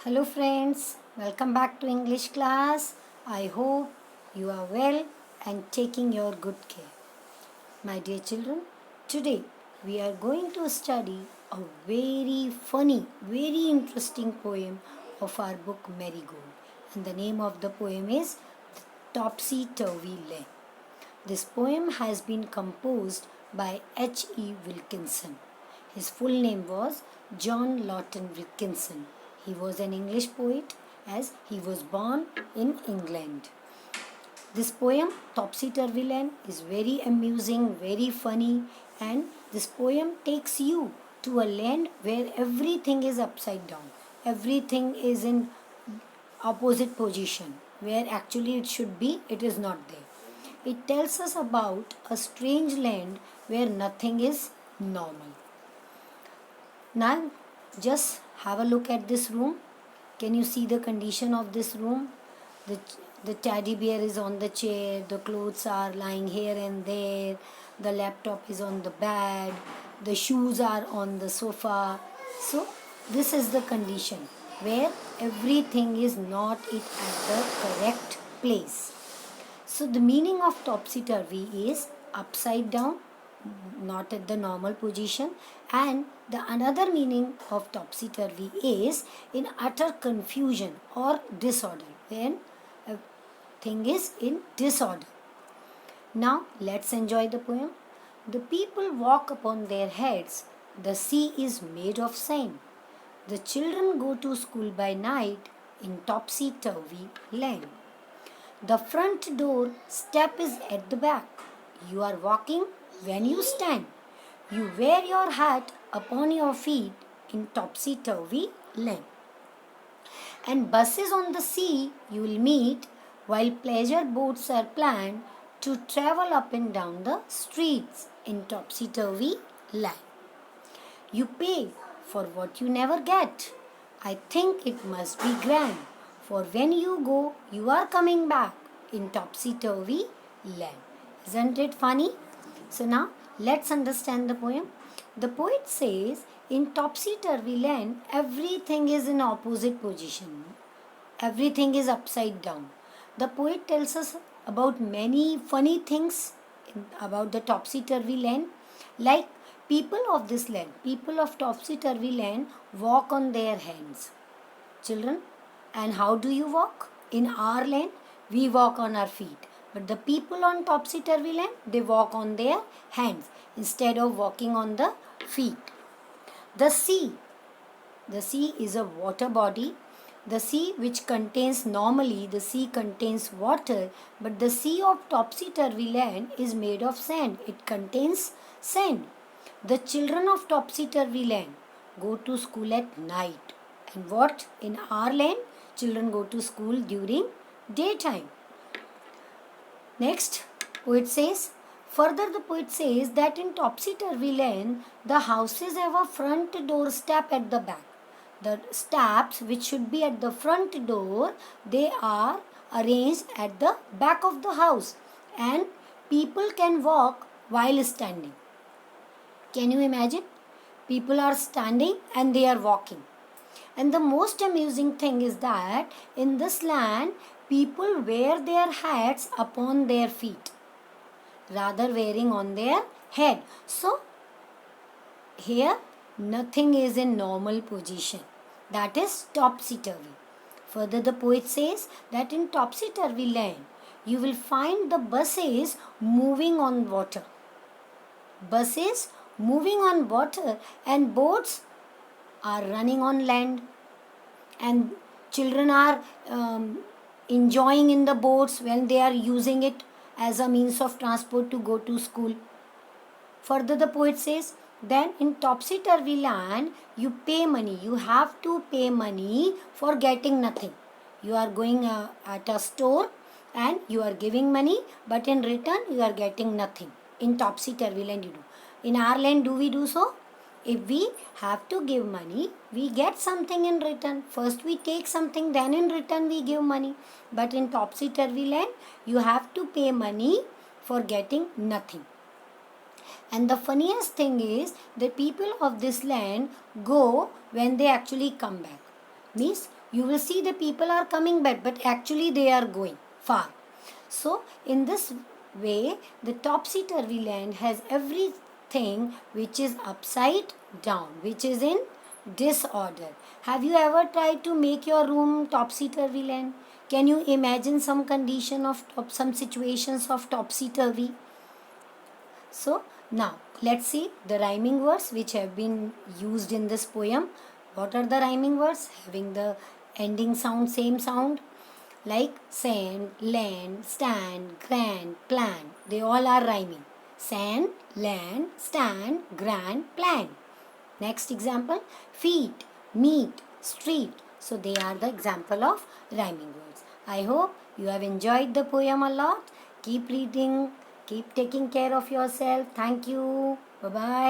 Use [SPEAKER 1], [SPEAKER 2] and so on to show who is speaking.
[SPEAKER 1] Hello friends, welcome back to English class. I hope you are well and taking your good care. My dear children, today we are going to study a very funny, very interesting poem of our book Marigold. And the name of the poem is Topsy Turvy Land. This poem has been composed by H.E. Wilkinson. His full name was John Lawton Wilkinson. He was an English poet as he was born in England. This poem, Topsy Turvy Land, is very amusing, very funny, and this poem takes you to a land where everything is upside down. Everything is in opposite position, where actually it should be, it is not there. It tells us about a strange land where nothing is normal. Now, just have a look at this room. Can you see the condition of this room? The teddy bear is on the chair, the clothes are lying here and there, the laptop is on the bed, the shoes are on the sofa. So, this is the condition where everything is not at the correct place. So, the meaning of topsy turvy is upside down, not at the normal position, and the another meaning of topsy turvy is in utter confusion or disorder, when a thing is in disorder. Now let's enjoy the poem. The people walk upon their heads, the sea is made of sand. The children go to school by night in topsy turvy land. The front door step is at the back. You are walking when you stand. You wear your hat upon your feet in topsy turvy land. And buses on the sea you will meet, while pleasure boats are planned to travel up and down the streets in topsy turvy land. You pay for what you never get. I think it must be grand, for when you go, you are coming back in topsy turvy land. Isn't it funny? So now let's understand the poem. The poet says, in topsy turvy land, everything is in opposite position. Everything is upside down. The poet tells us about many funny things about the topsy turvy land, like people of this land, people of topsy turvy land walk on their hands. Children, and how do you walk? In our land, we walk on our feet. But the people on topsy turvy land, they walk on their hands instead of walking on the feet. The sea is a water body. The sea which contains, normally the sea contains water, but the sea of topsy turvy land is made of sand. It contains sand. The children of topsy turvy land go to school at night. And what? In our land, children go to school during daytime. Next, further the poet says that in topsy turvy land, the houses have a front door step at the back. The steps which should be at the front door, they are arranged at the back of the house, and people can walk while standing. Can you imagine? People are standing and they are walking. And the most amusing thing is that in this land, people wear their hats upon their feet, rather wearing on their head. So, here nothing is in normal position. That is topsy turvy. Further, the poet says that in topsy turvy land, you will find the buses moving on water. Buses moving on water, and boats are running on land, and children are enjoying in the boats when they are using it as a means of transport to go to school. Further, the poet says, then in topsy turvy land, you pay money. You have to pay money for getting nothing. You are going at a store and you are giving money, but in return, you are getting nothing. In topsy turvy land, you do. In our land, do we do so? If we have to give money, we get something in return. First we take something, then in return we give money. But in topsy turvy land, you have to pay money for getting nothing. And the funniest thing is, the people of this land go when they actually come back. Means you will see the people are coming back, but actually they are going far. So in this way, the topsy-turvy land has everything which is upside down, which is in disorder. Have you ever tried to make your room topsy-turvy land? Can you imagine some condition of some situations of topsy-turvy? So now let's see the rhyming words which have been used in this poem. What are the rhyming words having the ending sound, same sound? Like sand, land, stand, grand, plan. They all are rhyming. Sand, land, stand, grand, plan. Next example, feet, meet, street. So they are the example of rhyming words. I hope you have enjoyed the poem a lot. Keep reading, keep taking care of yourself. Thank you. Bye-bye.